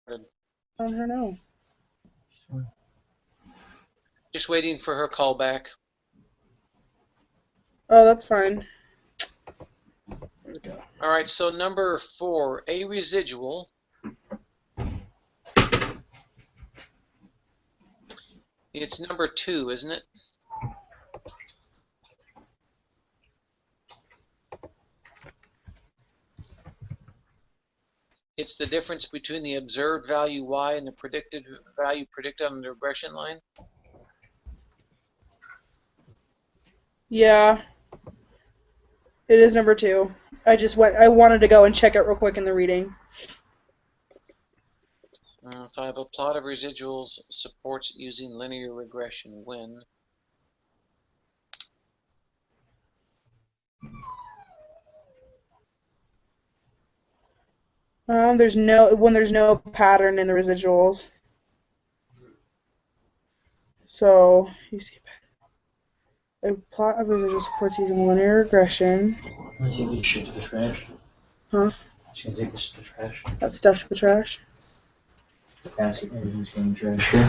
I don't know. Just waiting for her call back. Oh, that's fine. There we go. All right, so number 4, a residual it's number 2, isn't it? It's the difference between the observed value y and the predicted value predicted on the regression line. Yeah, it is number 2. I wanted to go and check it real quick in the reading. If I have a plot of residuals supports using linear regression when When there's no pattern in the residuals. So you see a plot of residual supports using linear regression. I'm gonna take this shit to the trash. Huh? Just gonna take this to the trash. That stuff to the trash. The basket, everything's going in the trash here.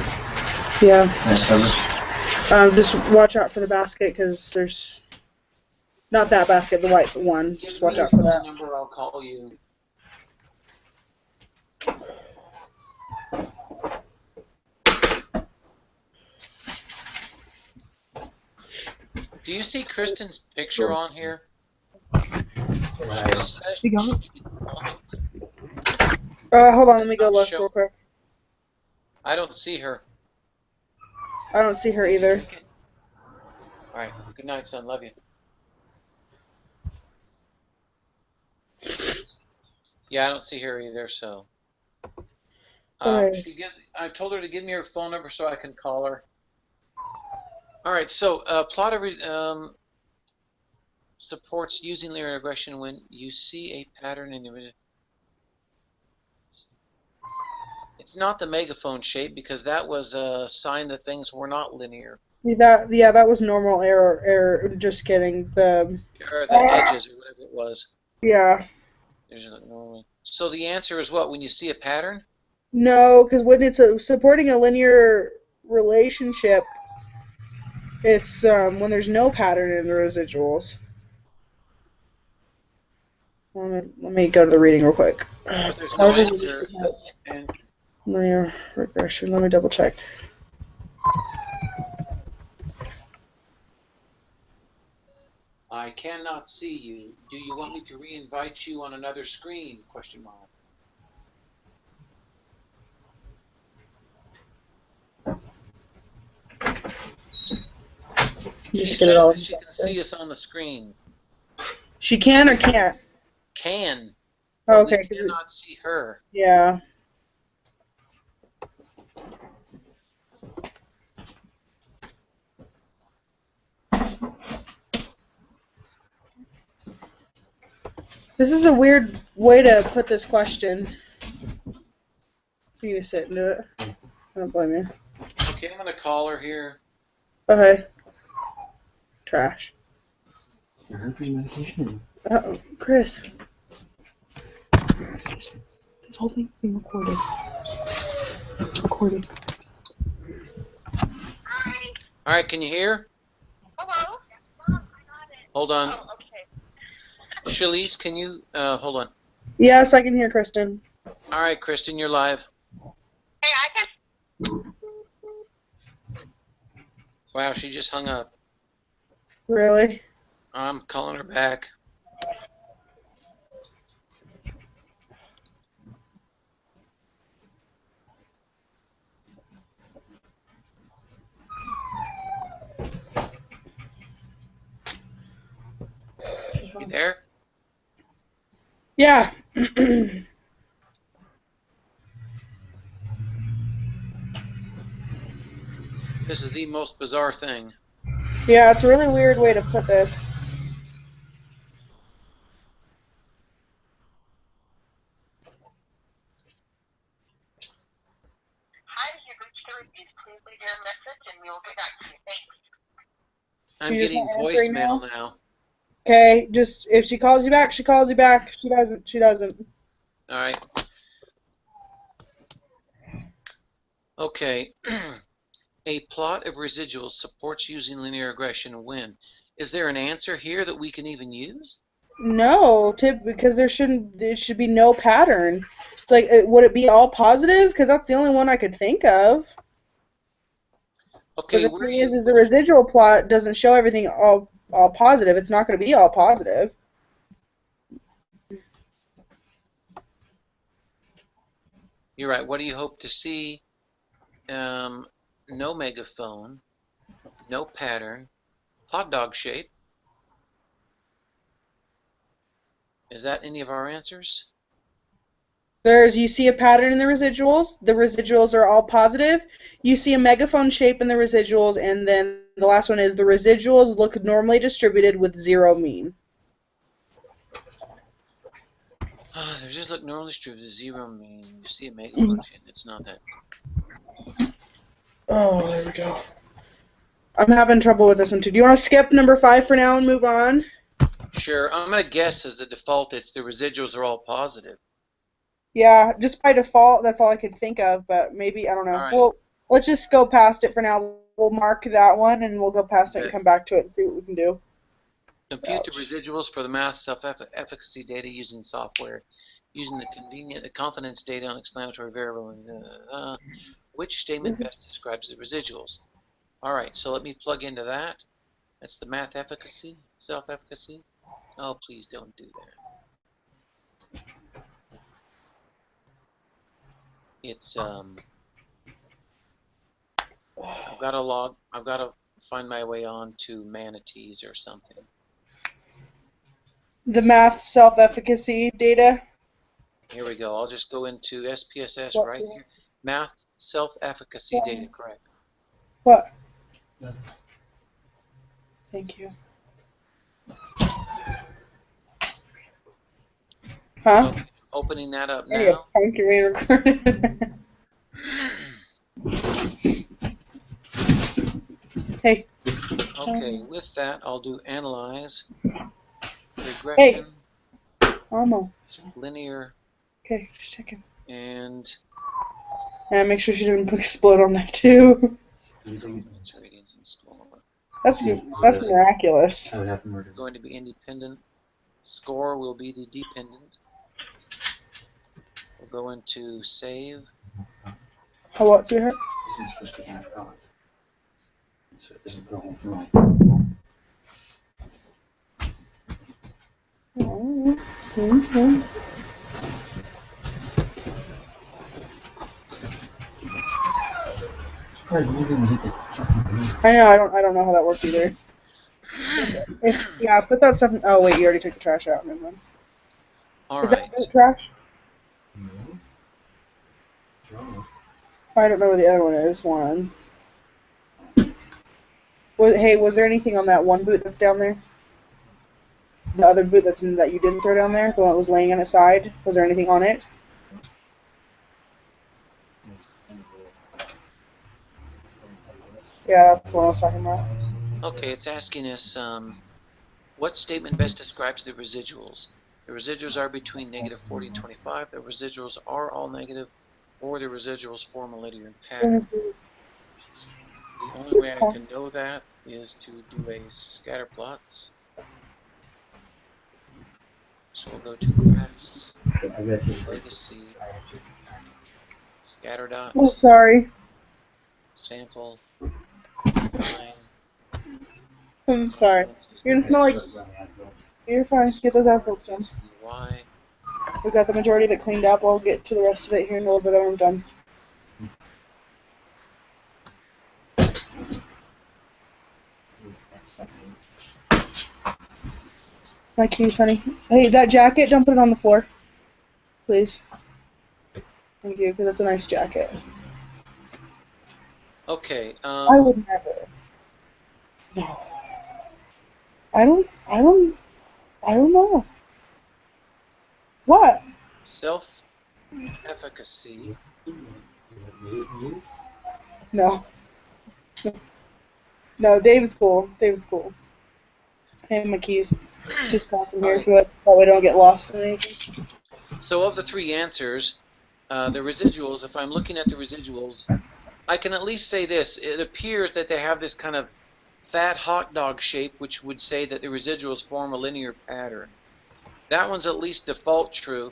Yeah. Nice cover. Just watch out for the basket because there's not that basket, the white one. Just watch out for that. Number, I'll call you. Do you see Kristen's picture on here? You got it? Hold on, let me go look real quick. I don't see her. I don't see her either. Alright, good night, son. Love you. Yeah, I don't see her either, so. I told her to give me her phone number so I can call her. Alright, so plot of supports using linear regression when you see a pattern in the. It's not the megaphone shape because that was a sign that things were not linear. That was normal error. Just kidding. Or the edges or whatever it was. Yeah. So the answer is what? When you see a pattern? No, because when it's supporting a linear relationship, it's when there's no pattern in the residuals. Let me go to the reading real quick. But there's no answer. Linear regression. Let me double check. I cannot see you. Do you want me to re-invite you on another screen? Question mark. Just get it all. She can see us on the screen. She can or can't? Can. Oh, okay. We cannot see her. Yeah. This is a weird way to put this question. You need to sit and do it. I don't blame you. Okay, I'm gonna call her here. Okay. Trash. Your herpes medication? Uh-oh. Chris. This whole thing being recorded. It's recorded. Hi. Alright, can you hear? Hello? Hold on. Oh, okay. Shalise, can you, hold on. Yes, I can hear Kristen. Alright, Kristen, you're live. Hey, I can... Wow, she just hung up. Really? I'm calling her back. You there? Yeah. This is the most bizarre thing. Yeah, it's a really weird way to put this. How did you reach the reviews? Please leave your message and we will get back to you. Thanks. I'm getting voicemail now. Okay, just if she calls you back, she calls you back. She doesn't. Alright. Okay. A plot of residuals supports using linear regression when? Is there an answer here that we can even use? No, because there should be no pattern. It's like, would it be all positive? Because that's the only one I could think of. But Okay, the where do thing you, is the residual plot doesn't show everything all positive. It's not going to be all positive. you're right. What do you hope to see? No megaphone, no pattern, hot dog shape. Is that any of our answers? You see a pattern in the residuals. The residuals are all positive. You see a megaphone shape in the residuals, and then the last one is the residuals look normally distributed with zero mean. They just look normally distributed, zero mean. You see a megaphone shape. It's not that. Oh, there we go. I'm having trouble with this one too. Do you want to skip number 5 for now and move on? Sure. I'm gonna guess as the default, it's the residuals are all positive. Yeah, just by default, that's all I could think of, but maybe, I don't All know. right. Well, let's just go past it for now. We'll mark that one, and we'll go past it and Okay. come back to it and see what we can do. Compute the residuals for the math self-efficacy data using software, using the confidence data on explanatory variable. Which statement best describes the residuals? All right, so let me plug into that. That's the math efficacy, self-efficacy. Oh, please don't do that. It's I've got to find my way on to manatees or something. The math self-efficacy data. Here we go. I'll just go into SPSS What? right here. Math self-efficacy data, correct. What? Thank you. Huh? Okay, opening that up I need a now. pumpkin recorder. Hey. Okay, with that, I'll do analyze, Hey. regression, Almost. linear, Okay, just checking. and And make sure she didn't explode on that too. ratings and score. That's miraculous. I would have to murder. Going to be independent. Score will be the dependent. We'll go into save. How what's your heart? This one's supposed to be half gone. So it doesn't put a hole through my. Mm-hmm. Sorry, you didn't hit the fucking. I know. I don't know how that worked either. Yeah, put that stuff. Oh wait, you already took the trash out. Never mind. All Is right. that boot trash? No. Wrong. I don't know where the other one is. One. Hey, was there anything on that one boot that's down there? The other boot that you didn't throw down there, the one that was laying on its side. Was there anything on it? Yeah, that's the one I was talking about. Okay, it's asking us what statement best describes the residuals? The residuals are between -40 and 25. The residuals are all negative, or the residuals form a linear pattern. The only way I can know that is to do a scatter plots. So we'll go to graphs, legacy, scatter dot, Oh, sorry. sample, line. I'm sorry. You're gonna smell like. You're fine. Get those assholes done. Y. We got the majority of it cleaned up. We'll get to the rest of it here in a little bit when I'm done. My keys, honey. Hey, that jacket, don't put it on the floor. Please. Thank you, because that's a nice jacket. Okay. I would never. No. I don't know. What? Self-efficacy. No. No, David's cool. David's cool. Hey, my keys. Just toss them here so that we don't get lost in anything. So of the three answers, the residuals, if I'm looking at the residuals, I can at least say this. It appears that they have this kind of fat hot dog shape, which would say that the residuals form a linear pattern. That one's at least default true.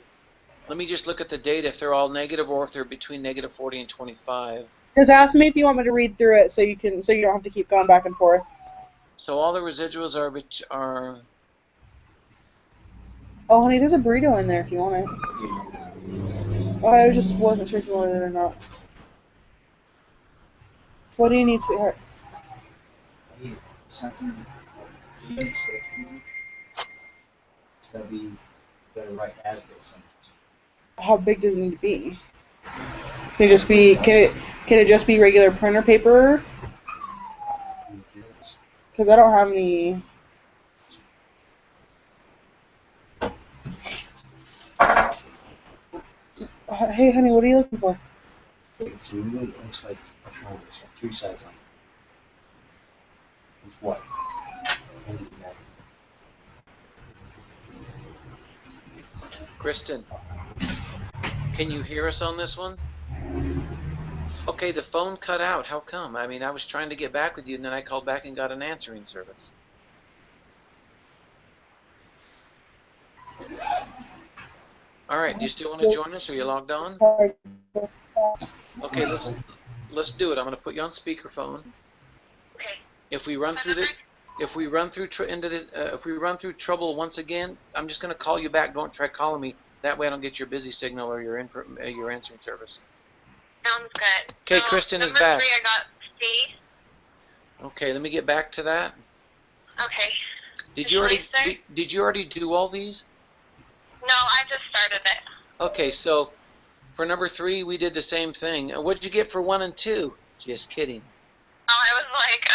Let me just look at the data if they're all negative or if they're between negative 40 and 25. Just ask me if you want me to read through it so you don't have to keep going back and forth. So all the residuals are. Oh, honey, there's a burrito in there if you want it. Oh, I just wasn't sure if you wanted it or not. What do you need, sweetheart? I need something really safe for me. It's gotta be better right as it goes. How big does it need to be? Can it just be can it just be regular printer paper? Because I don't have any. Hey, honey, what are you looking for? It's really, it looks like a triangle. It's got 3 sides on it. It's white. And Kristen, can you hear us on this one? Okay, the phone cut out. How come? I mean, I was trying to get back with you, and then I called back and got an answering service. All right, do you still want to join us? Are you logged on? Okay, let's do it. I'm going to put you on speakerphone. Okay. If we run through trouble once again, I'm just going to call you back. Don't try calling me. That way I don't get your busy signal or your answering service. Sounds good. Okay, So, Kristen is number back. 3, I got C. Okay, let me get back to that. Okay. Did you already do all these? No, I just started it. Okay, so for number 3, we did the same thing. What did you get for 1 and 2? Just kidding. Oh, I was like,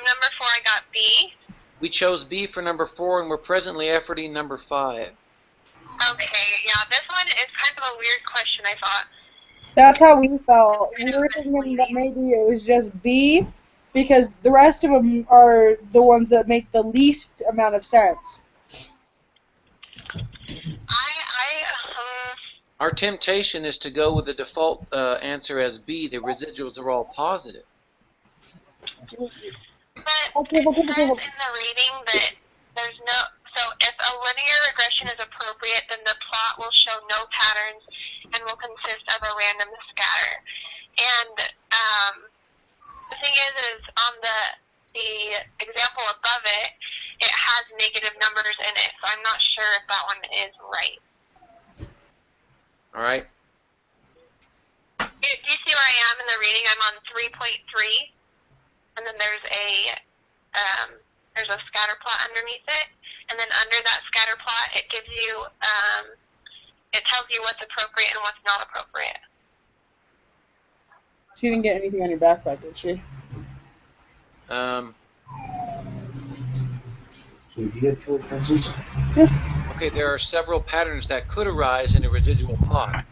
number 4, I got B. We chose B for number 4, and we're presently efforting number 5. Okay, yeah, this one is kind of a weird question, I thought. That's how we felt. We were thinking that maybe it was just B, because the rest of them are the ones that make the least amount of sense. Our temptation is to go with the default answer as B. The residuals are all positive. But it says in the reading that there's no, so if a linear regression is appropriate, then the plot will show no patterns and will consist of a random scatter. And the thing is on the example above it, it has negative numbers in it, so I'm not sure if that one is right. All right. Do you see where I am in the reading? I'm on 3.3, and then there's a scatter plot underneath it, and then under that scatter plot, it gives you, it tells you what's appropriate and what's not appropriate. She didn't get anything on your backpack, did she? So do you have color pencils? Okay, there are several patterns that could arise in a residual plot.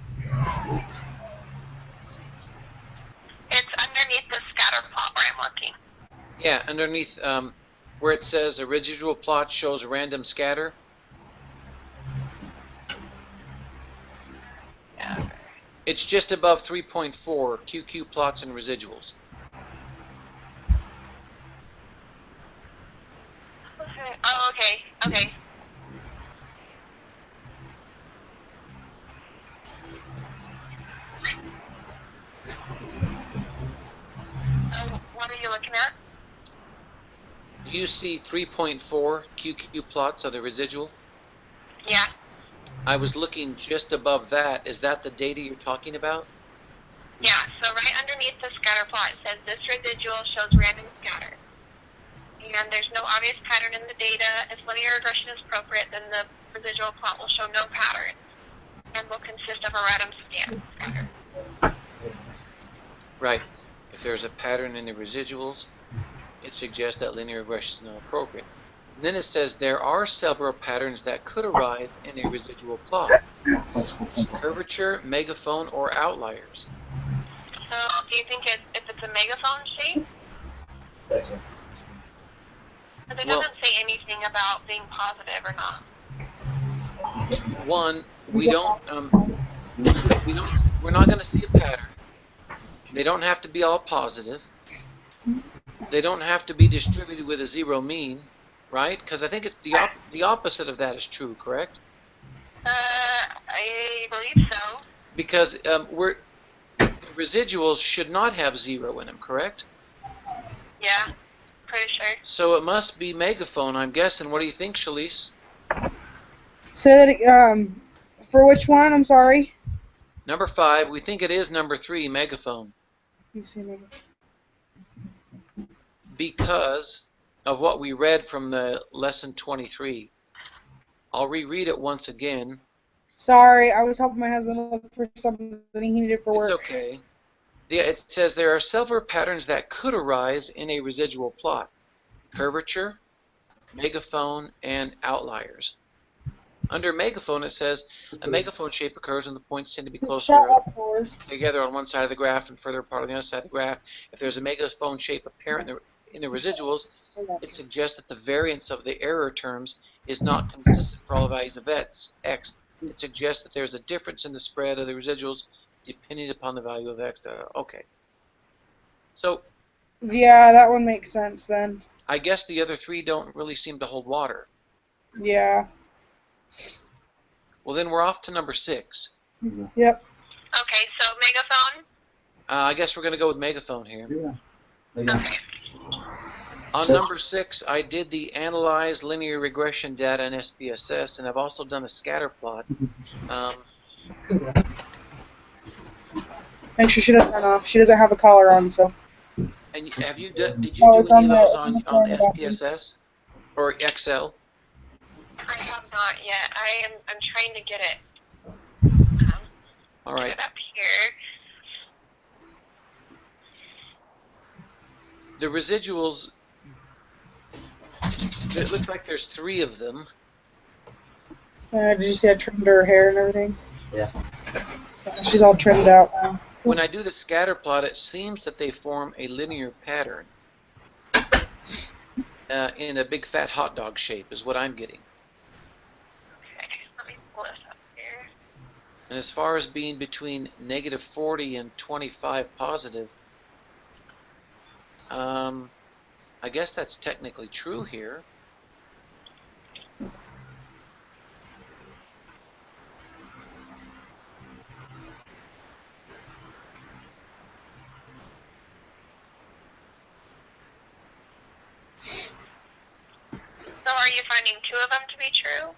It's underneath the scatter plot where I'm looking. Yeah, underneath where it says a residual plot shows a random scatter. Yeah. It's just above 3.4, QQ plots and residuals. Okay. Oh, okay. Okay. What are you looking at? Do you see 3.4 QQ plots of the residual? Yeah. I was looking just above that. Is that the data you're talking about? Yeah, so right underneath the scatter plot it says this residual shows random scatter. And there's no obvious pattern in the data. If linear regression is appropriate, then the residual plot will show no pattern and will consist of a random scatter. Right. If there's a pattern in the residuals, it suggests that linear regression is not appropriate. And then it says there are several patterns that could arise in a residual plot. Curvature, megaphone, or outliers. So do you think if it's a megaphone shape? That's it. Because it doesn't say anything about being positive or not. One, we're not going to see a pattern. They don't have to be all positive. They don't have to be distributed with a zero mean, right? Because I think it's the opposite of that is true, correct? I believe so. Because the residuals should not have zero in them, correct? Yeah, pretty sure. So it must be megaphone, I'm guessing. What do you think, Shalise? So that for which one? I'm sorry. Number 5, we think it is number 3, megaphone. You see megaphone. Because of what we read from the lesson 23. I'll reread it once again. Sorry, I was helping my husband look for something he needed for work. It's okay. It says there are several patterns that could arise in a residual plot. Curvature, megaphone, and outliers. Under megaphone, it says a megaphone shape occurs when the points tend to be closer together on one side of the graph and further apart on the other side of the graph. If there's a megaphone shape apparent in the residuals, it suggests that the variance of the error terms is not consistent for all values of x. It suggests that there's a difference in the spread of the residuals depending upon the value of x. Okay. So, yeah, that one makes sense then. I guess the other 3 don't really seem to hold water. Yeah. Well, then we're off to number 6. Yep. Okay, so megaphone? I guess we're going to go with megaphone here. Yeah. Okay. On number 6, I did the analyze linear regression data in SPSS, and I've also done a scatter plot. Make sure she doesn't run off. She doesn't have a collar on, so. And did you do it's any of on those the on bathroom. SPSS or Excel? I have not yet. I'm trying to get it. All right. Get up here. The residuals. It looks like there's 3 of them. Did you see I trimmed her hair and everything? Yeah. She's all trimmed out now. When I do the scatter plot, it seems that they form a linear pattern in a big fat hot dog shape is what I'm getting. Okay, let me pull this up here. And as far as being between negative 40 and 25 positive, I guess that's technically true here. So are you finding 2 of them to be true?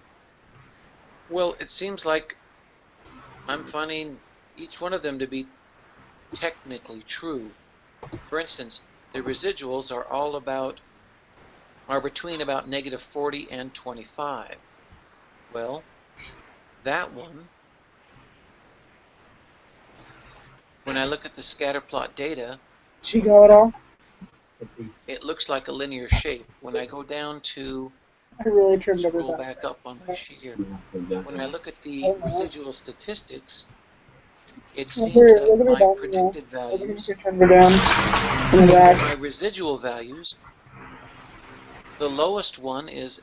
Well, it seems like I'm finding each one of them to be technically true. For instance, the residuals are between about negative 40 and 25. Well, that one, when I look at the scatter plot data, She go at all? it looks like a linear shape. When I go down to I really trimmed scroll everything. back up on my sheet here, when I look at the residual statistics, it seems that my predicted values, my residual values, the lowest one is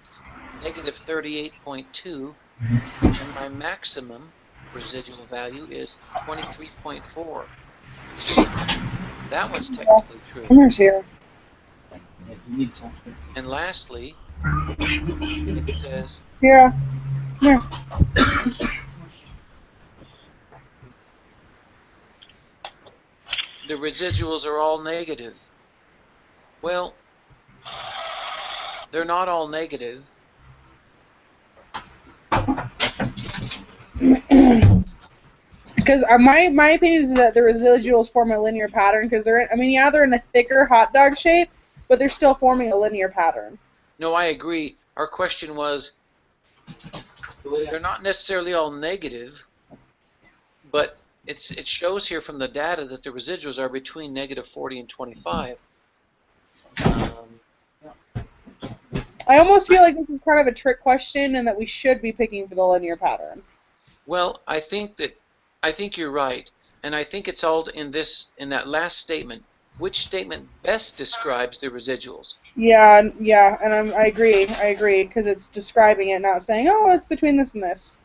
negative 38.2, and my maximum residual value is 23.4. That one's technically true. Come here. And lastly, it says Yeah. Yeah. the residuals are all negative. Well, they're not all negative. Because my opinion is that the residuals form a linear pattern because they're in a thicker hot dog shape, but they're still forming a linear pattern. No, I agree. Our question was, they're not necessarily all negative, but it shows here from the data that the residuals are between negative 40 and 25. I almost feel like this is kind of a trick question and that we should be picking for the linear pattern. Well, I think you're right, and I think it's all in that last statement. Which statement best describes the residuals? Yeah, and I agree, because it's describing it, not saying, oh, it's between this and this.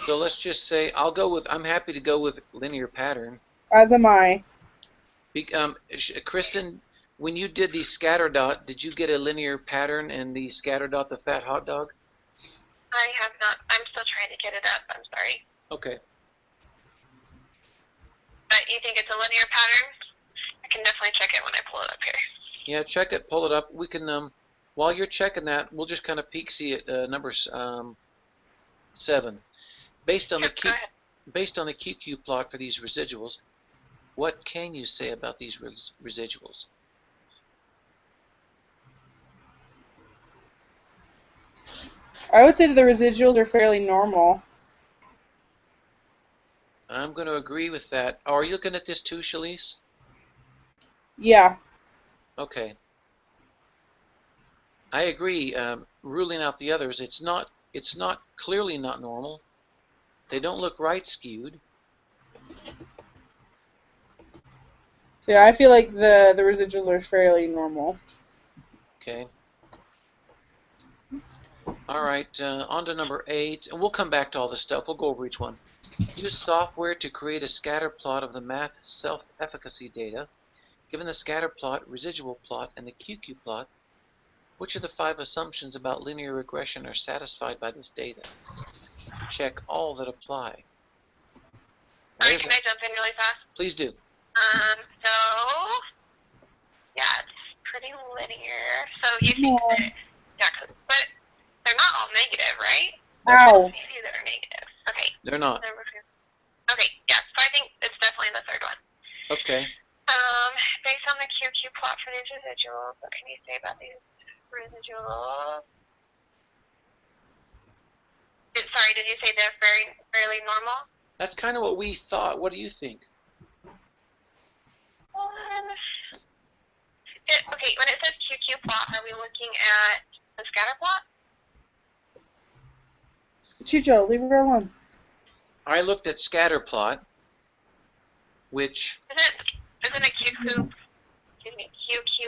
So let's just say I'm happy to go with linear pattern. As am I. Kristen, when you did the scatter dot, did you get a linear pattern in the scatter dot, the fat hot dog? I have not. I'm still trying to get it up. I'm sorry. Okay. But you think it's a linear pattern? I can definitely check it when I pull it up here. Yeah, check it, pull it up. We can, while you're checking that, we'll just kind of peek see at number 7. Based on Yep, go ahead. based on the QQ plot for these residuals, what can you say about these residuals? I would say that the residuals are fairly normal. I'm going to agree with that. Are you looking at this too, Shalise? Yeah. Okay. I agree. Ruling out the others, it's not clearly not normal. They don't look right skewed. So yeah, I feel like the residuals are fairly normal. Okay. All right, on to number 8, and we'll come back to all this stuff. We'll go over each one. Use software to create a scatter plot of the math self-efficacy data. Given the scatter plot, residual plot, and the QQ plot, which of the 5 assumptions about linear regression are satisfied by this data? Check all that apply. Sorry, can I jump in really fast? Please do. So, yeah, it's pretty linear. So you think that, yeah, but they're not all negative, right? Ow. There's a few that are negative. Okay. They're not. Okay, yeah, so I think it's definitely the third one. Okay. Based on the QQ plot for these residuals, what can you say about these residuals? Sorry, did you say they're fairly normal? That's kind of what we thought. What do you think? Okay, when it says QQ plot, are we looking at the scatter plot? Chicho, leave her alone. I looked at scatter plot, which Isn't a QQ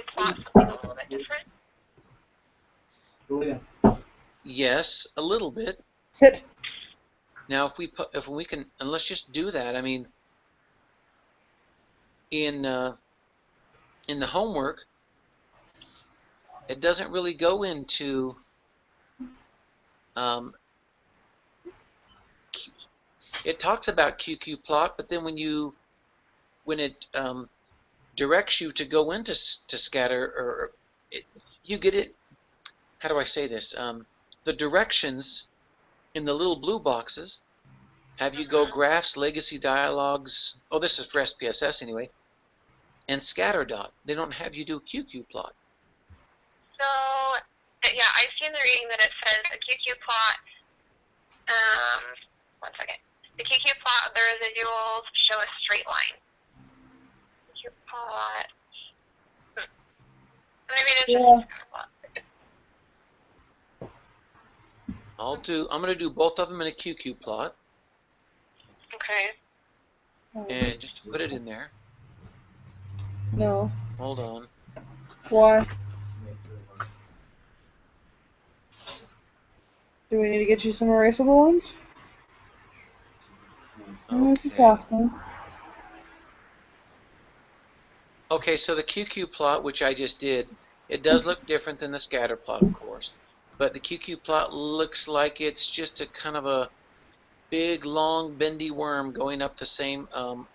plot something a little bit different? yes, a little bit. Sit. Now, if we can, and let's just do that. I mean, in the homework, it doesn't really go into it talks about QQ plot, but then when it directs you to go into scatter, or you get it. How do I say this? The directions in the little blue boxes have you go graphs, legacy dialogues. Oh, this is for SPSS anyway. And scatter dot. They don't have you do QQ plot. So, yeah, I've seen the reading that it says a QQ plot. One second. The QQ plot of the residuals show a straight line. QQ plot. Maybe it's just a scatter plot. I'm going to do both of them in a QQ plot. Okay. And just put it in there. No. Hold on. Why? Do we need to get you some erasable ones? Just asking. Okay, so the QQ plot, which I just did, it does look different than the scatter plot, of course. But the QQ plot looks like it's just a kind of a big, long, bendy worm going up the same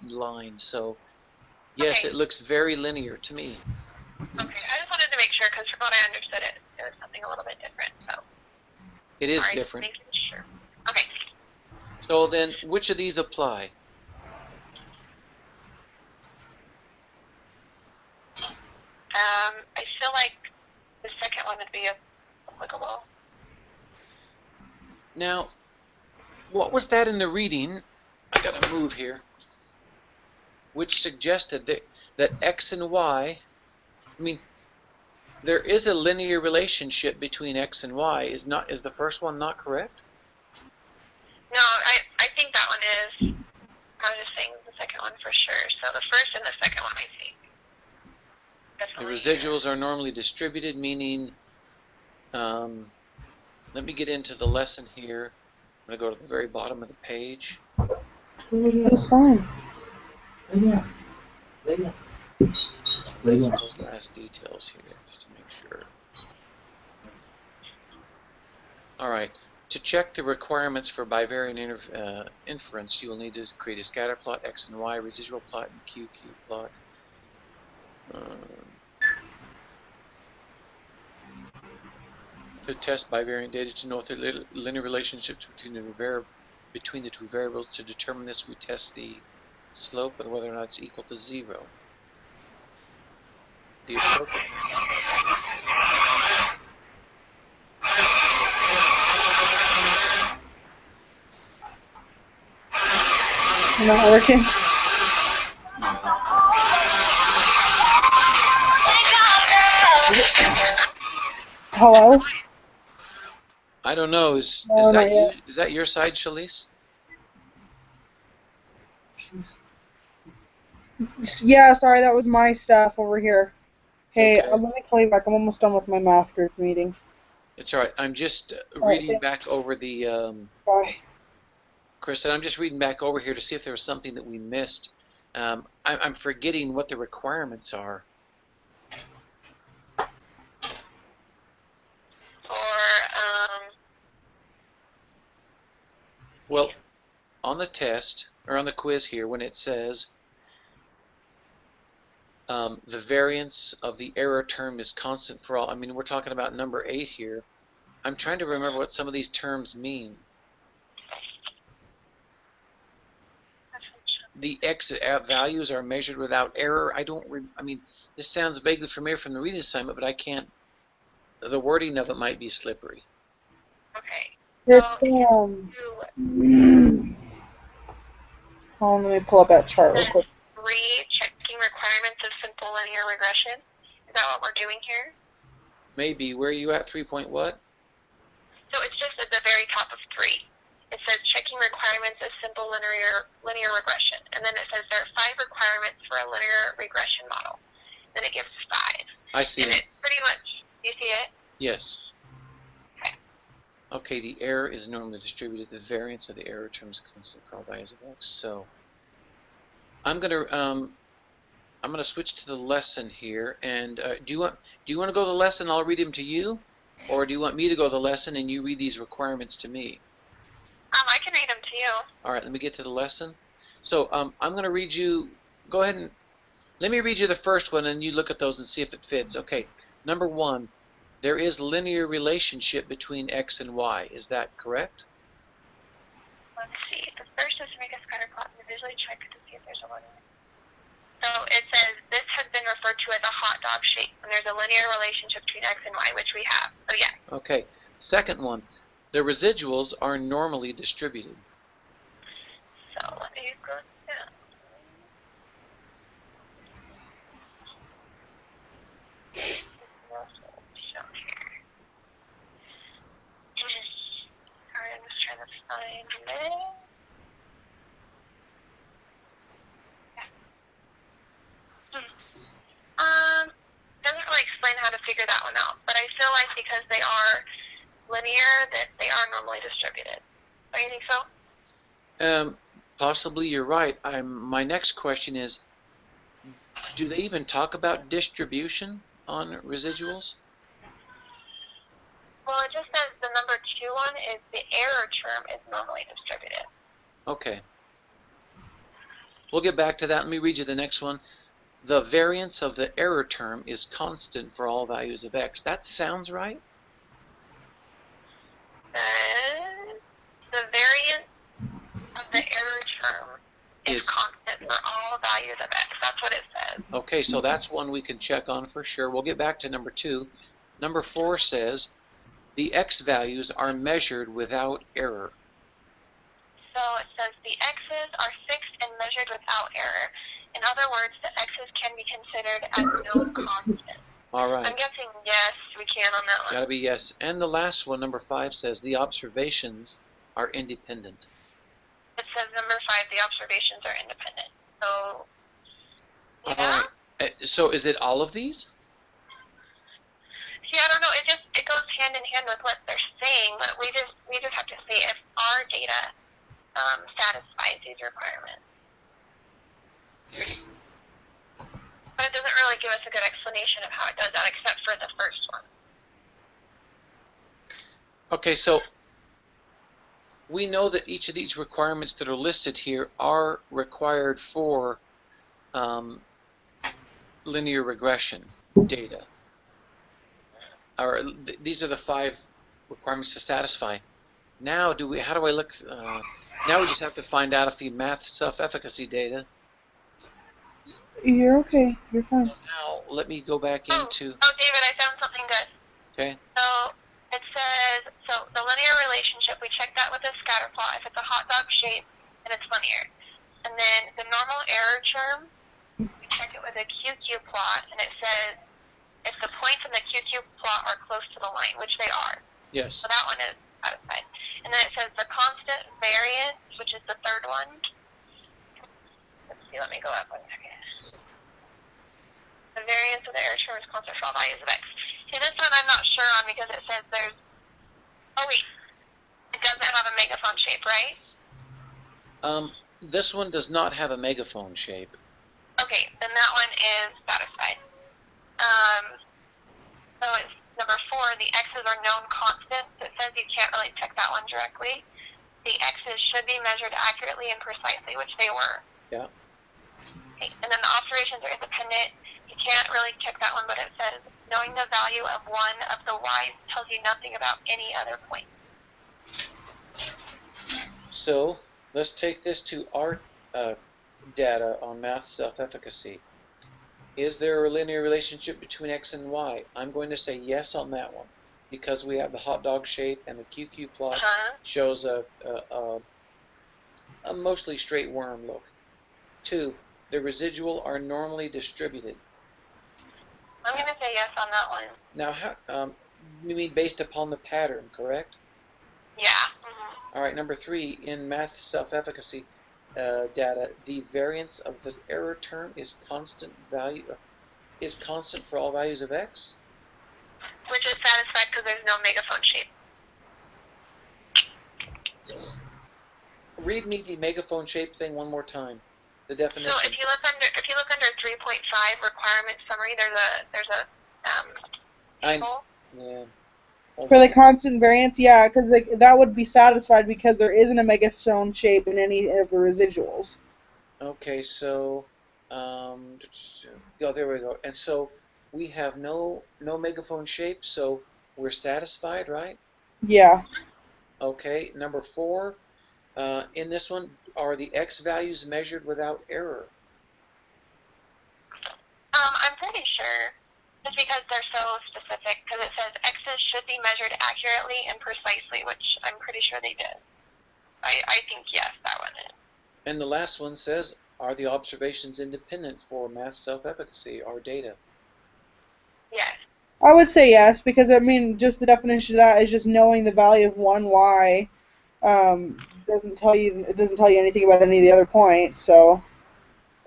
line. So, yes, Okay. it looks very linear to me. Okay, I just wanted to make sure, because from what I understood it was something a little bit different, so. It is All right, different. making sure. Okay. So then, which of these apply? I feel like the second one would be applicable. Now, what was that in the reading? I gotta move here. Which suggested that X and Y, I mean, there is a linear relationship between X and Y. Is the first one not correct? No, I think that one is. I was just saying the second one for sure. So the first and the second one, I think. Definitely. The residuals are normally distributed, meaning, let me get into the lesson here. I'm going to go to the very bottom of the page. It's fine. Lay down. Lay down. Lay down. Those last details here, just to make sure. All right. To check the requirements for bivariate inference, you will need to create a scatter plot, X and Y, residual plot, and QQ plot. To test bivariant data to know if there are linear relationships between the two variables. To determine this, we test the slope and whether or not it's equal to 0. The appropriate Not working. Hello? I don't know. Is No, that not you? yet. Is that your side, Shalise? Yeah, sorry, that was my stuff over here. Hey, Okay. let me call you back. I'm almost done with my math group meeting. It's all right. I'm just right, reading back over the. Bye. Chris said, I'm just reading back over here to see if there was something that we missed. I'm forgetting what the requirements are. Well, on the test, or on the quiz here, when it says the variance of the error term is constant for all, I mean, we're talking about number 8 here. I'm trying to remember what some of these terms mean. The X values are measured without error. I mean, this sounds vaguely familiar from the reading assignment, but I can't, the wording of it might be slippery. Okay. It's, Hold on, let me pull up that chart real quick. checking requirements of simple linear regression. Is that what we're doing here? Maybe. Where are you at? 3 point what? So it's just at the very top of 3. It says checking requirements of simple linear regression. And then it says there are 5 requirements for a linear regression model. Then it gives 5. I see and it. It's pretty much, you see it? Yes. Okay. Okay, the error is normally distributed. The variance of the error term is constant for all values of X. So I'm gonna switch to the lesson here. And do you want to go to the lesson? I'll read them to you, or do you want me to go to the lesson and you read these requirements to me? I can read them to you. All right, let me get to the lesson. So I'm going to read you. Go ahead and let me read you the first one, and you look at those and see if it fits. Okay, number 1, there is linear relationship between X and Y. Is that correct? Let's see. The first is to make a scatter plot and visually check to see if there's a linear. So it says this has been referred to as a hot dog shape, and there's a linear relationship between X and Y, which we have. So yeah. Okay. Second one, the residuals are normally distributed. So let me go down. Shown here. Sorry, I'm just trying to find it. Doesn't really explain how to figure that one out, but I feel like because they are linear, that they are normally distributed. Don't you think so? Possibly you're right. My next question is, do they even talk about distribution on residuals? Well, it just says the number 2 one is the error term is normally distributed. Okay. We'll get back to that. Let me read you the next one. The variance of the error term is constant for all values of X. That sounds right? The variance of the error term is constant for all values of X. That's what it says. Okay, so that's one we can check on for sure. We'll get back to number 2. Number 4 says the X values are measured without error. So it says the X's are fixed and measured without error. In other words, the X's can be considered as known constants. All right. I'm guessing yes, we can on that one. Gotta be yes. And the last one, number 5, says the observations are independent. It says number 5, the observations are independent. So, yeah. All right. So is it all of these? See, I don't know. It goes hand in hand with what they're saying, but we just have to see if our data satisfies these requirements. But it doesn't really give us a good explanation of how it does that, except for the first one. Okay, so we know that each of these requirements that are listed here are required for linear regression data. Or these are the 5 requirements to satisfy. Now, how do I look? Now we just have to find out if the math self-efficacy data. You're okay. You're fine. So now let me go back into. Oh, David, I found something good. Okay. So it says, the linear relationship, we check that with a scatter plot. If it's a hot dog shape, then it's linear. And then the normal error term, we check it with a QQ plot, and it says if the points in the QQ plot are close to the line, which they are. Yes. So that one is satisfied. And then it says the constant variance, which is the third one. Let's see, let me go up 1 second. The variance of the error term is constant for all values of x. See, this one I'm not sure on because it says there's, oh wait, it doesn't have a megaphone shape, right? This one does not have a megaphone shape. Okay, then that one is satisfied. So it's number 4, the x's are known constants. It says you can't really check that one directly. The x's should be measured accurately and precisely, which they were. Yeah. Okay, and then the observations are independent. You can't really check that one, but it says knowing the value of one of the y's tells you nothing about any other point. So let's take this to our data on math self-efficacy. Is there a linear relationship between x and y? I'm going to say yes on that one because we have the hot dog shape and the QQ plot shows a mostly straight worm look. 2, the residual are normally distributed. I'm going to say yes on that one. Now, you mean based upon the pattern, correct? Yeah. All right, number 3, in math self-efficacy data, the variance of the error term is constant for all values of x? Which is satisfied because there's no megaphone shape. Read me the megaphone shape thing one more time. The definition. So if you look under 3.5 requirement summary, there's a table. Yeah. For the constant variance, yeah, because that would be satisfied because there isn't a megaphone shape in any of the residuals. Okay, so, there we go. And so we have no megaphone shape, so we're satisfied, right? Yeah. Okay, number 4, in this one, are the x values measured without error? I'm pretty sure. Just because they're so specific, because it says x's should be measured accurately and precisely, which I'm pretty sure they did. I think yes, that one is. And the last one says, are the observations independent for math self-efficacy, our data? Yes. I would say yes, because I mean, just the definition of that is just knowing the value of one y. Doesn't tell you anything about any of the other points. So.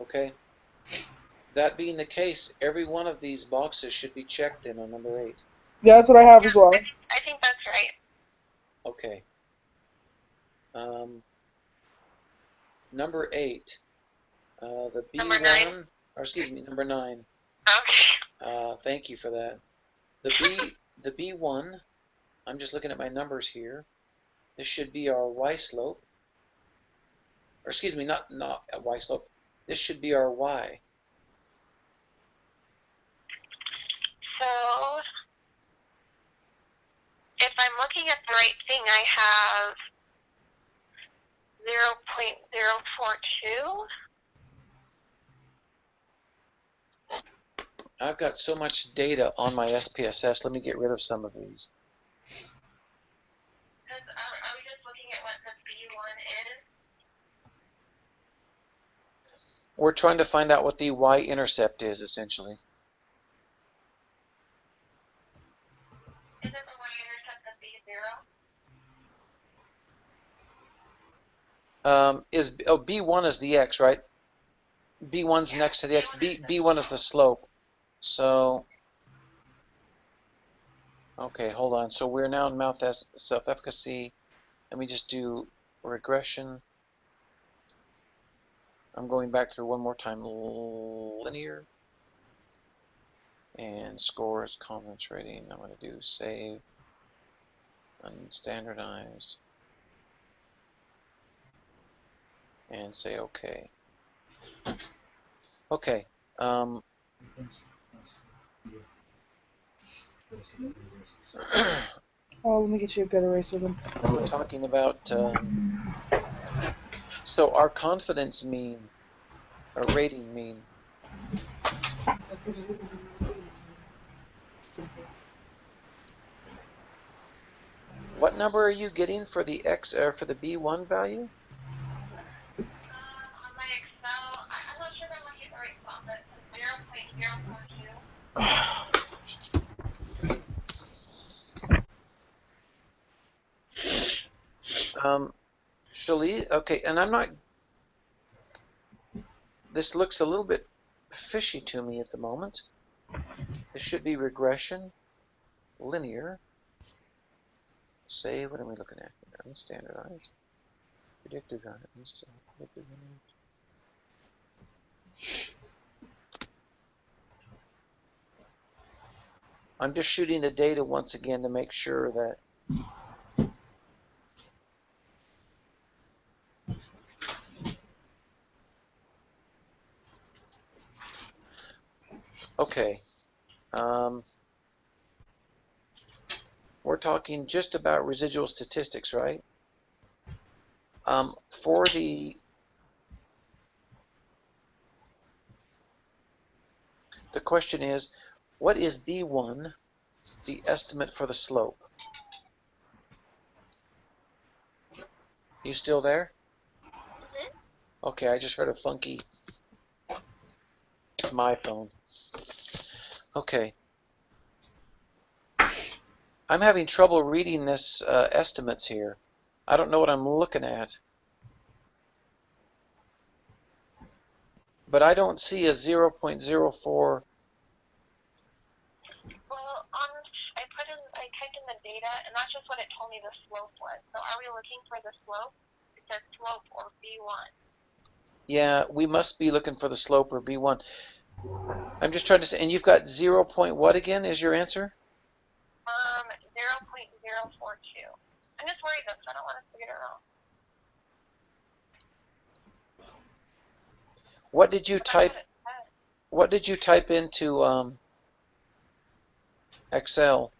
Okay. That being the case, every one of these boxes should be checked in on number 8. Yeah, that's what I have as well. I think that's right. Okay. Number 8. The B1. Number 9. Or excuse me, number 9. Okay. Thank you for that. The B1. I'm just looking at my numbers here. This should be our y slope. Or excuse me, not a y slope. This should be our y. So, if I'm looking at the right thing, I have 0.042. I've got so much data on my SPSS. Let me get rid of some of these. Are we just looking at what the B1 is? We're trying to find out what the y-intercept is, essentially. Isn't the y-intercept the B0? B1 is the x, right? B1's next to the x. B1 is the slope. So Okay, hold on. So we're now in math self-efficacy. Let me just do regression. I'm going back through one more time. Linear. And scores, confidence rating. I'm going to do save, unstandardized, and say OK. Okay. Oh, let me get you a good eraser then. We're talking about, so our confidence mean, or rating mean, what number are you getting for the X or for the B1 value? On my Excel, I'm not sure if I'm looking at the right spot, but it's 0.042. Shalee, okay, and I'm not, this looks a little bit fishy to me at the moment. This should be regression, linear. Say, what are we looking at here? Unstandardized. Predictive values. Predictive values. I'm just shooting the data once again to make sure that okay. We're talking just about residual statistics, right? For the question is, what is D1, the estimate for the slope? You still there? Okay, I just heard a funky. It's my phone. Okay. I'm having trouble reading this estimates here. I don't know what I'm looking at. But I don't see a 0.04. Well, I typed in the data, and that's just what it told me the slope was. So are we looking for the slope? It says slope or B1. Yeah, we must be looking for the slope or B1. I'm just trying to say, and you've got 0. What again is your answer? 0.042. I'm just worried though, because I don't want to figure it wrong. What did you type? What did you type into Excel?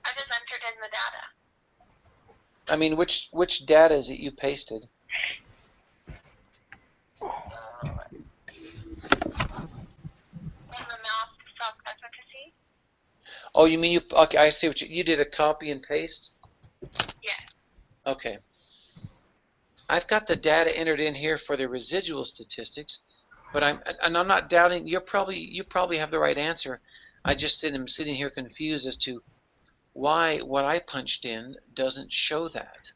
I just entered in the data. I mean, which data is it you pasted? In the math self-efficacy? Oh, you mean okay, I see what you did a copy and paste? Yes. Okay. I've got the data entered in here for the residual statistics, but I'm not doubting you probably have the right answer. I just am sitting here confused as to why what I punched in doesn't show that.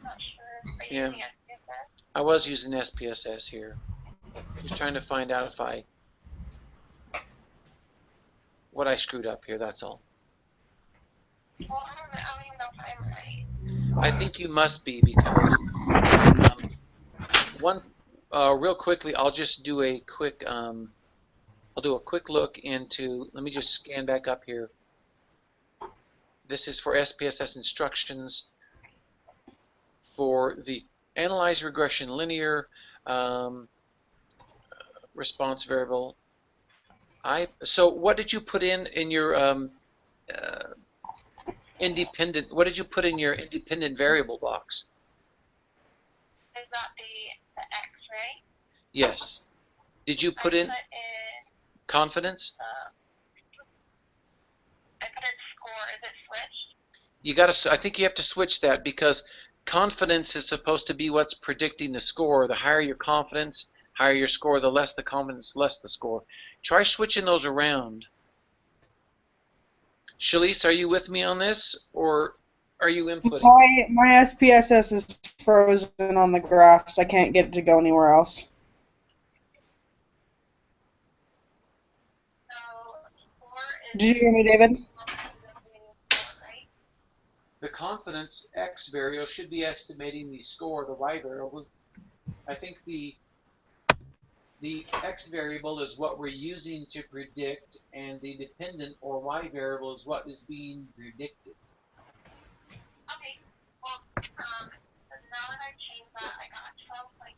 Not sure. Are you Yeah. using SPSS? I was using SPSS here. Just trying to find out if what I screwed up here, that's all. Well, I don't even know if I'm right. I think you must be, because real quickly, I'll just do a quick look into, let me just scan back up here. This is for SPSS instructions for the analyze regression linear response variable. So what did you put in your independent? What did you put in your independent variable box? Is that the X, right? Yes. Did you put in confidence? I put in score. Is it switched? You got I think you have to switch that, because confidence is supposed to be what's predicting the score. The higher your confidence, higher your score. The less the confidence, less the score. Try switching those around. Shalise, are you with me on this, or are you inputting? My SPSS is frozen on the graphs. I can't get it to go anywhere else. Did you hear me, David? The confidence X variable should be estimating the score, the Y variable. I think the X variable is what we're using to predict, and the dependent or Y variable is what is being predicted. Okay. Well, now that I've changed that, I got 12.725.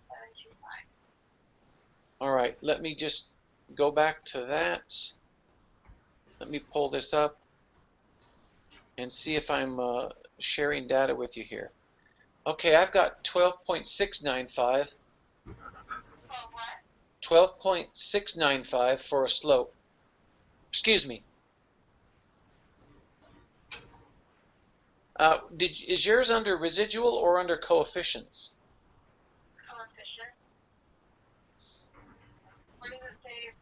All right, let me just go back to that. Let me pull this up and see if I'm sharing data with you here. Okay, I've got 12.695. 12.695 for a slope. Excuse me. Is yours under residual or under coefficients? Coefficient. What does it say?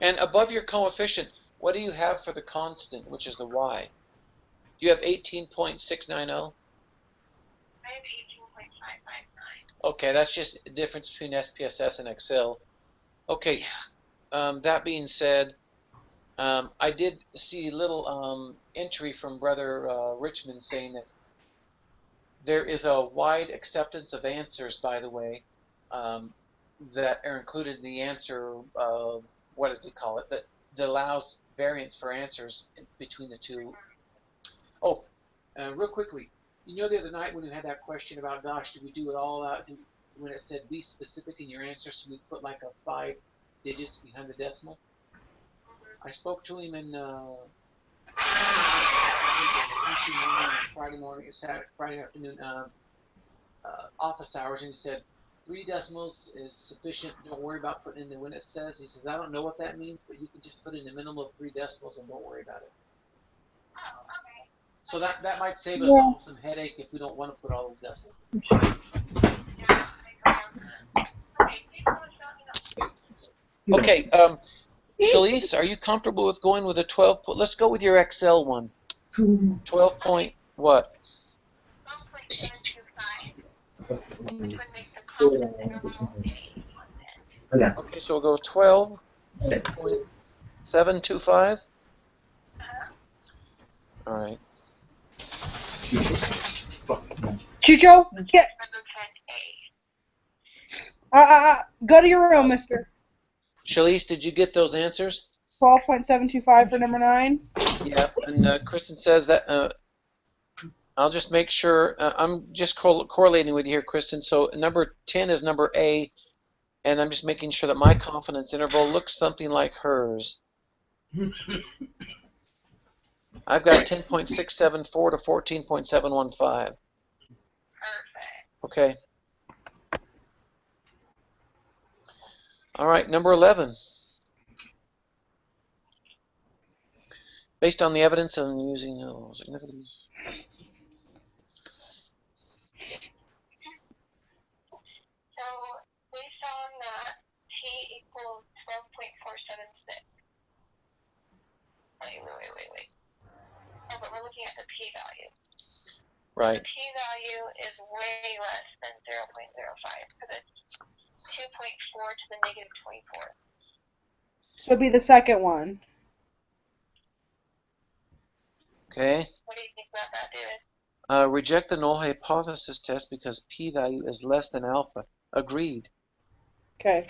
And above your coefficient, what do you have for the constant, which is the y? Do you have 18.690? I have 18.559. Okay, that's just the difference between SPSS and Excel. Okay, yeah. That being said, I did see a little entry from Brother Richmond saying that there is a wide acceptance of answers, by the way, that are included in the answer, what did he call it, that allows variance for answers between the two. Oh, real quickly, you know the other night when we had that question about, gosh, do we do it all out, when it said be specific in your answer, so we put like a 5 digits behind the decimal? I spoke to him in Friday morning, Saturday, Friday afternoon, office hours, and he said 3 decimals is sufficient. Don't worry about putting in the when it says. He says, I don't know what that means, but you can just put in a minimum of 3 decimals and don't worry about it. Oh, okay. So that might save us all some headache if we don't want to put all those decimals in. Yeah, I agree. Okay, thanks so much for letting me know. Okay, Shalise, are you comfortable with going with a 12? Let's go with your Excel one. 12 point what? 12.725, which would make the confidence interval a. Okay, so we'll go 12.725. All right. Chucho, get. A. Go to your room, mister. Shalise, did you get those answers? 12.725 for number 9. Yeah, and Kristen says that. I'll just make sure. I'm just correlating with you here, Kristen. So number 10 is number A, and I'm just making sure that my confidence interval looks something like hers. I've got 10.674 to 14.715. Perfect. Okay. All right, number 11. Based on the evidence and using significance. So based on that, t equals 12.476. Wait. Oh, but we're looking at the p-value. Right. The p-value is way less than 0.05 because it's 2.4 to the negative 24. So it'd be the second one. Okay. What do you think about that, David? Reject the null hypothesis test because p-value is less than alpha. Agreed. Okay.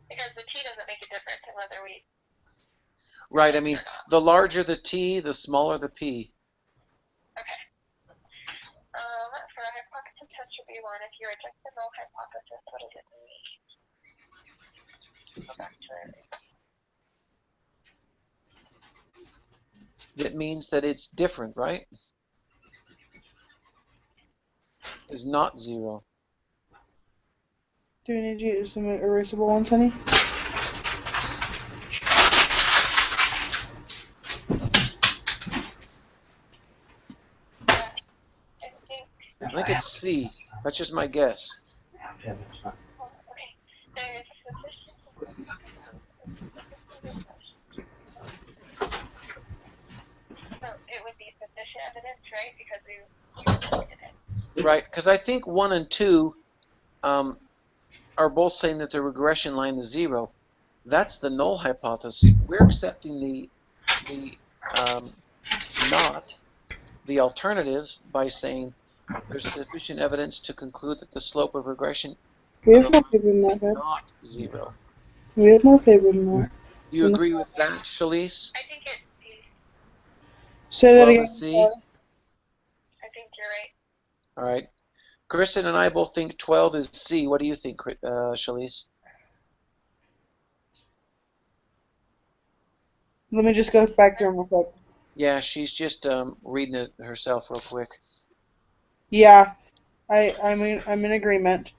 Because the t doesn't make a difference in whether we. Right. I mean, the larger the t, the smaller the p. Okay. For a hypothesis test should be 1. If you reject the null hypothesis, what does it mean? Go back to it. It means that it's different, right? Is not 0. Do we need to use some erasable ones, honey? I think it's C. That's just my guess. Okay. There's sufficient. So it would be sufficient evidence, right? Because we rejected it. Right, because I think 1 and 2, are both saying that the regression line is 0. That's the null hypothesis. We're accepting the not the alternatives by saying there's sufficient evidence to conclude that the slope of regression We of have the more line paper than is that, babe. not 0. We have more paper than that. Do you agree with that, Shalise? I think it's C. Say that 12 again. is C? I think you're right. All right. Kristen and I both think 12 is C. What do you think, Shalise? Let me just go back through them real quick. Yeah, she's just reading it herself real quick. Yeah, I'm in agreement.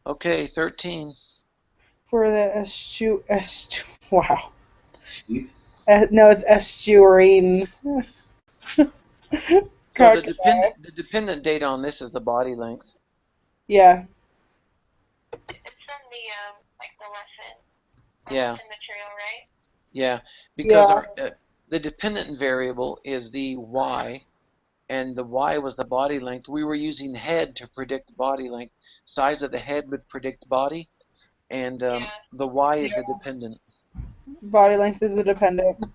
Okay, 13. For the wow. Sweet. No, it's estuarine. So Crocodile. the dependent data on this is the body length. Yeah. It's from the like the lesson. Yeah. Lesson material, right? Yeah, because Yeah. the dependent variable is the y, and the y was the body length. We were using head to predict body length. Size of the head would predict body, and the y is the dependent. Body length is a dependent.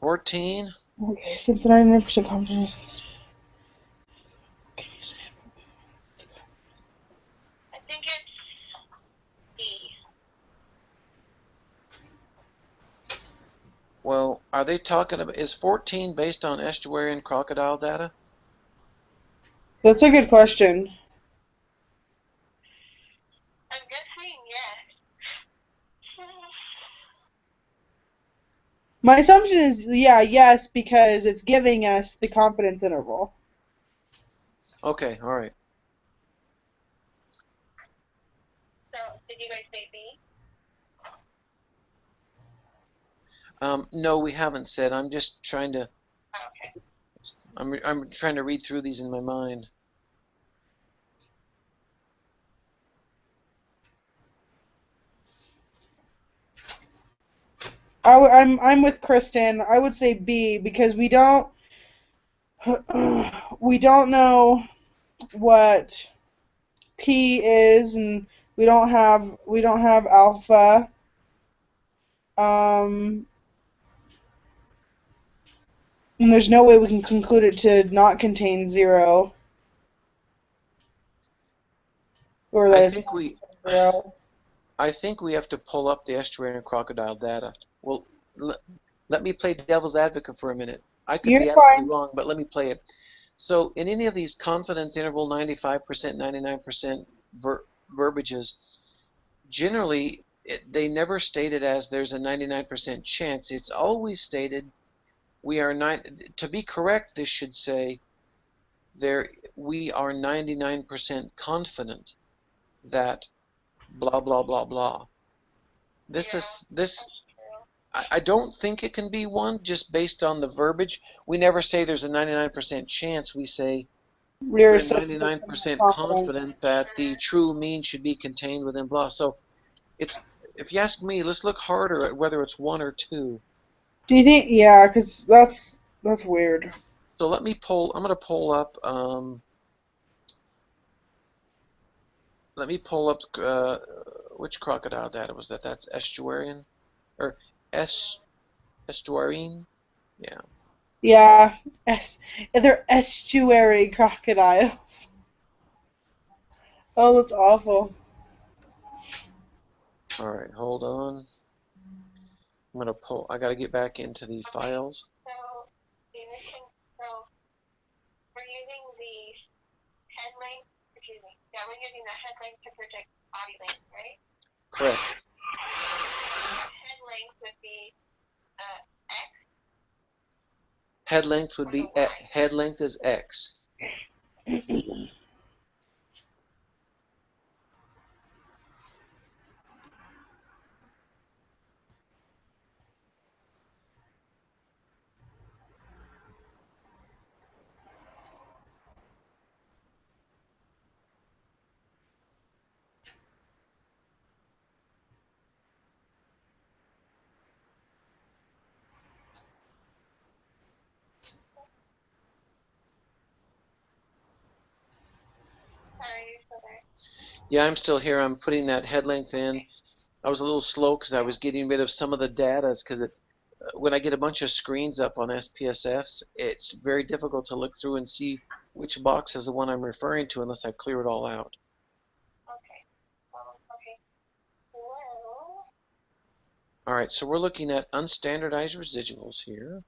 14. Okay, since 99% confidence. Can you say it? I think it's D. Well, are they talking about, is 14 based on estuarine crocodile data? That's a good question. I'm guessing yes. My assumption is yes, because it's giving us the confidence interval. Okay, all right. So, did you guys say B? No, we haven't said. I'm just trying to. Oh, okay. I'm trying to read through these in my mind. I'm with Kristen. I would say B because we don't know what P is, and we don't have alpha. And there's no way we can conclude it to not contain 0. Or I that think we 0. I think we have to pull up the estuarine crocodile data. Well, let me play devil's advocate for a minute. I could You're be absolutely fine. wrong, but let me play it. So in any of these confidence interval 95%, 99% verbiages, generally they never state it as there's a 99% chance. It's always stated we are to be correct, this should say we are 99% confident that blah blah blah blah. This I don't think it can be 1 just based on the verbiage. We never say there's a 99% chance. We say We're we're so 99% confident. confident that the true mean should be contained within blah. So it's, if you ask me, let's look harder at whether it's 1 or 2. Do you think? Yeah, because that's weird. So I'm going to pull up, let me pull up, which crocodile data was that? That's estuarian, or estuarine? Yeah. Yeah, they're estuary crocodiles. Oh, that's awful. All right, hold on. I got to get back into the files. So, so we're using the head length, excuse me, yeah, we're using the head length to predict body length, right? Correct. Head length would be X. Head length would be head length is X. Yeah, I'm still here. I'm putting that head length in. I was a little slow because I was getting rid of some of the data because when I get a bunch of screens up on SPSFs, it's very difficult to look through and see which box is the one I'm referring to unless I clear it all out. Okay. Okay. Well. All right, so we're looking at unstandardized residuals here.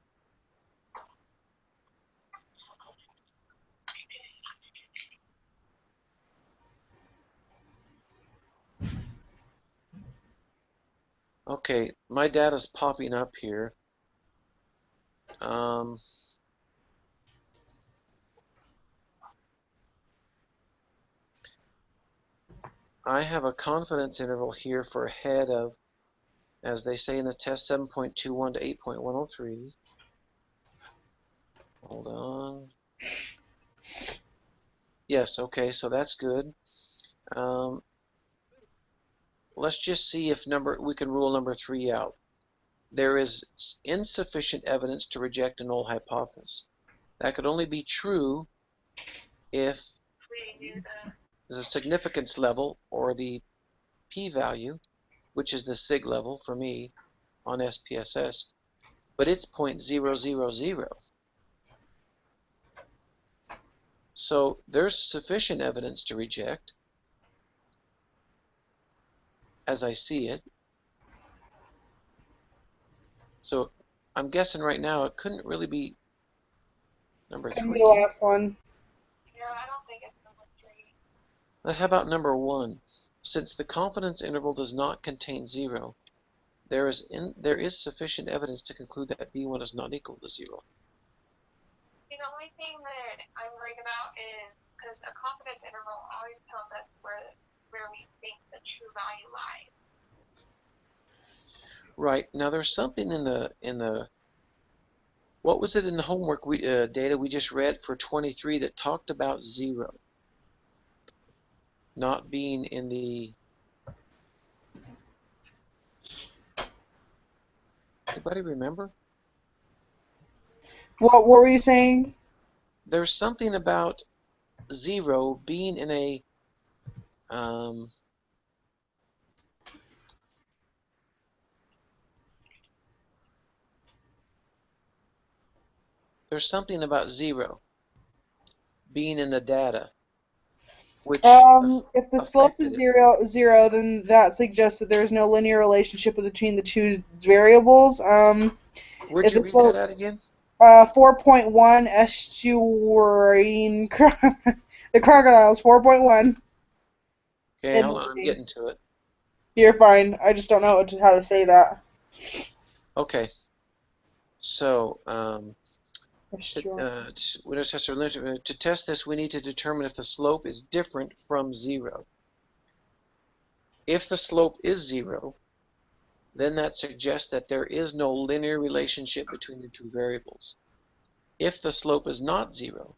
Okay, my data's popping up here. I have a confidence interval here for a head of, as they say in the test, 7.21 to 8.103. Hold on. Yes, okay, so that's good. Let's just see if we can rule number 3 out. There is insufficient evidence to reject a null hypothesis. That could only be true if the significance level, or the p-value, which is the sig level for me on SPSS, but it's 0.000. So there's sufficient evidence to reject, as I see it. So I'm guessing right now it couldn't really be number Couldn't be 3. the last one. Yeah, I don't think it's number 3. But how about number 1? Since the confidence interval does not contain 0, there is sufficient evidence to conclude that B1 is not equal to 0. The only thing that I'm worried about is because a confidence interval always tells us where we think the true value lies. Right. Now there's something in the what was it in the homework data we just read for 23 that talked about 0 not being in the. Anybody remember? What were you saying? There's something about 0 being in a there's something about 0 being in the data which If the slope is affected it. zero, then that suggests that there's no linear relationship between the two variables. Where'd If you the read that slope, at again? 4.1 estuarine, the crocodiles, 4.1 Okay, in the hold on, I'm reading. getting to it. You're fine. I just don't know how to say that. Okay, so Estuarine. to test this, we need to determine if the slope is different from 0. If the slope is 0, then that suggests that there is no linear relationship between the two variables. If the slope is not 0,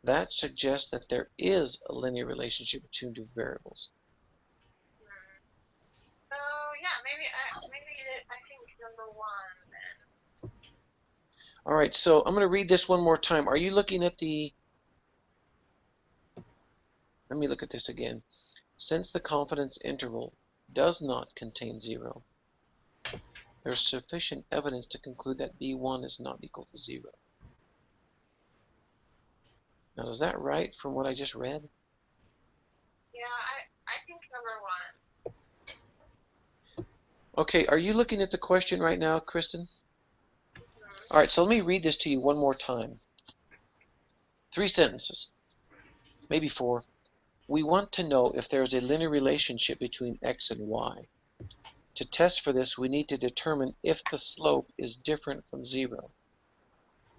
that suggests that there is a linear relationship between two variables. So yeah, maybe I think number 1 then. All right, so I'm going to read this one more time. Are you looking at the? Let me look at this again. Since the confidence interval does not contain 0, there's sufficient evidence to conclude that B1 is not equal to 0. Now, is that right from what I just read? Yeah, I think number 1. Okay, are you looking at the question right now, Kristen? All right, so let me read this to you one more time. 3 sentences, maybe 4. We want to know if there is a linear relationship between x and y. To test for this, we need to determine if the slope is different from 0.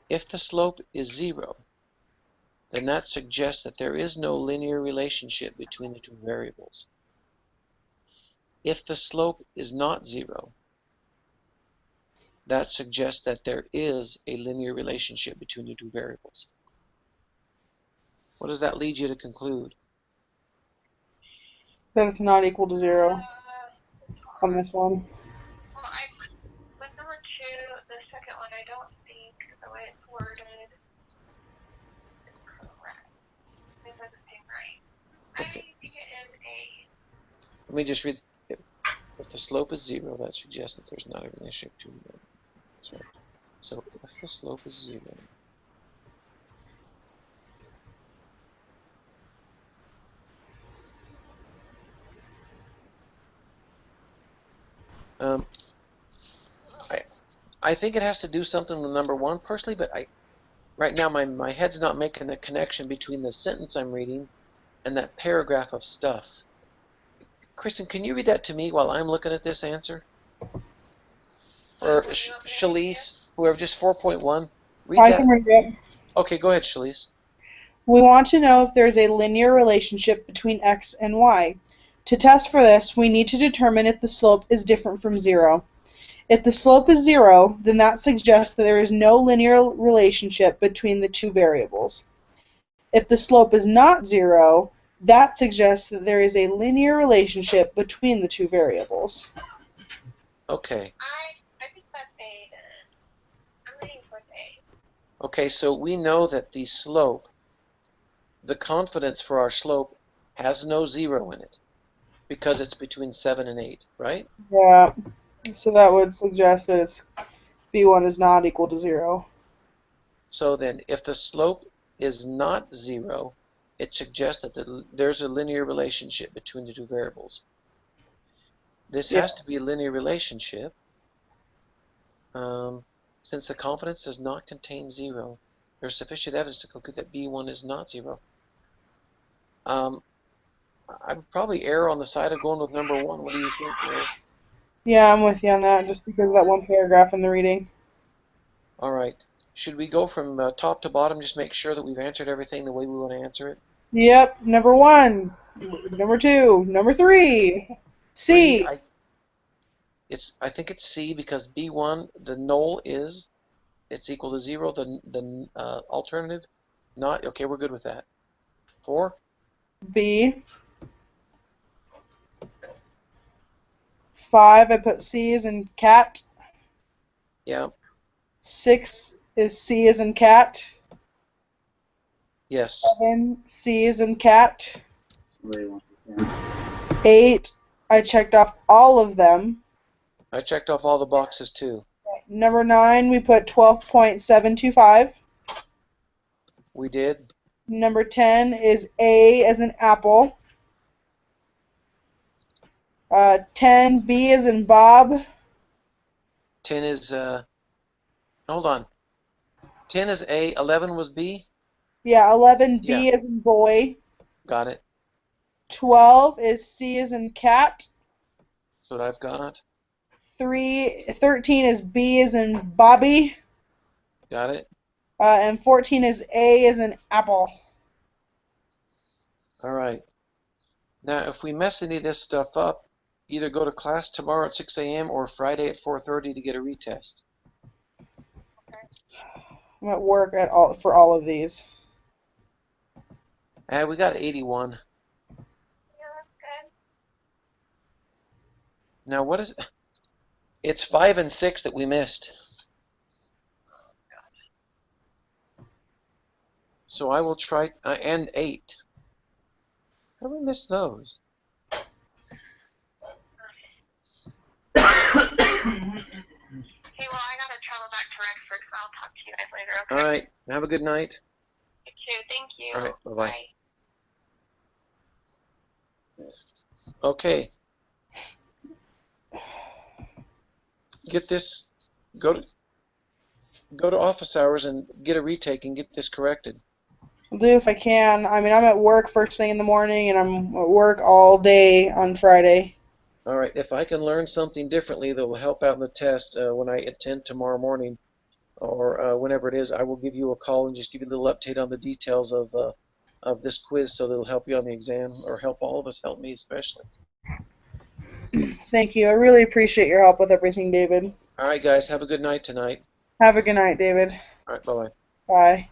If the slope is 0, then that suggests that there is no linear relationship between the two variables. If the slope is not 0, that suggests that there is a linear relationship between the two variables. What does that lead you to conclude? That it's not equal to 0 on this one. Well, with number 2, the second one, I don't think the way it's worded is correct. It doesn't seem right. Okay. I think it is Let me just read. If the slope is 0, that suggests that there's not a relationship to it. Sorry. So if the slope is 0, I think it has to do something with number 1 personally, but right now my head's not making the connection between the sentence I'm reading and that paragraph of stuff. Kristen, can you read that to me while I'm looking at this answer? Or Shalise, whoever, just 4.1, read I that. can read it. Okay, go ahead, Shalise. We want to know if there is a linear relationship between x and y. To test for this, we need to determine if the slope is different from 0. If the slope is 0, then that suggests that there is no linear relationship between the two variables. If the slope is not 0, that suggests that there is a linear relationship between the two variables. Okay. I think that's A then. I'm leaning towards A. Okay, so we know that the slope, the confidence for our slope, has no 0 in it because it's between 7 and 8, right? Yeah, so that would suggest that it's b1 is not equal to 0. So then, if the slope is not 0, it suggests that there's a linear relationship between the two variables. This has to be a linear relationship since the confidence does not contain 0. There's sufficient evidence to conclude that b1 is not 0. I would probably err on the side of going with number 1. What do you think, Mary? Yeah, I'm with you on that, just because of that one paragraph in the reading. All right. Should we go from top to bottom, just make sure that we've answered everything the way we want to answer it? Yep, number 1, number 2, number 3, C. 3, I think it's C because B1, the null is, it's equal to 0. The alternative, not. Okay, we're good with that. 4, B. 5, I put C as in cat. yeah, 6 is C as in cat. yes. 7, C as in cat. Somebody wants to 8, I checked off all of them. I checked off all the boxes too. Number 9, we put 12.725. We did. Number 10 is A as in apple. 10, B as in Bob. 10 is, hold on. 10 is A, 11 was B? Yeah, 11, Yeah. B as in boy. Got it. 12 is C as in cat. That's what I've got. 13 is B as in Bobby. Got it. And 14 is A as in apple. All right. Now, if we mess any of this stuff up, either go to class tomorrow at 6 a.m. or Friday at 4:30 to get a retest. I'm at work for all of these. And we got 81. Yeah, that's good. Now, what is... It's 5 and 6 that we missed. So I will try... and 8. How did we miss those? Okay, well, I gotta travel back to Rexford, so I'll talk to you guys later, okay? All right. Have a good night. You too. Thank you. All right. Bye-bye. Bye. Okay. Get this... Go to office hours and get a retake and get this corrected. I'll do if I can. I mean, I'm at work first thing in the morning, and I'm at work all day on Friday. All right, if I can learn something differently that will help out in the test when I attend tomorrow morning or whenever it is, I will give you a call and just give you a little update on the details of this quiz so that it'll help you on the exam or help all of us, help me especially. Thank you. I really appreciate your help with everything, David. All right, guys, have a good night tonight. Have a good night, David. All right, bye-bye. Bye.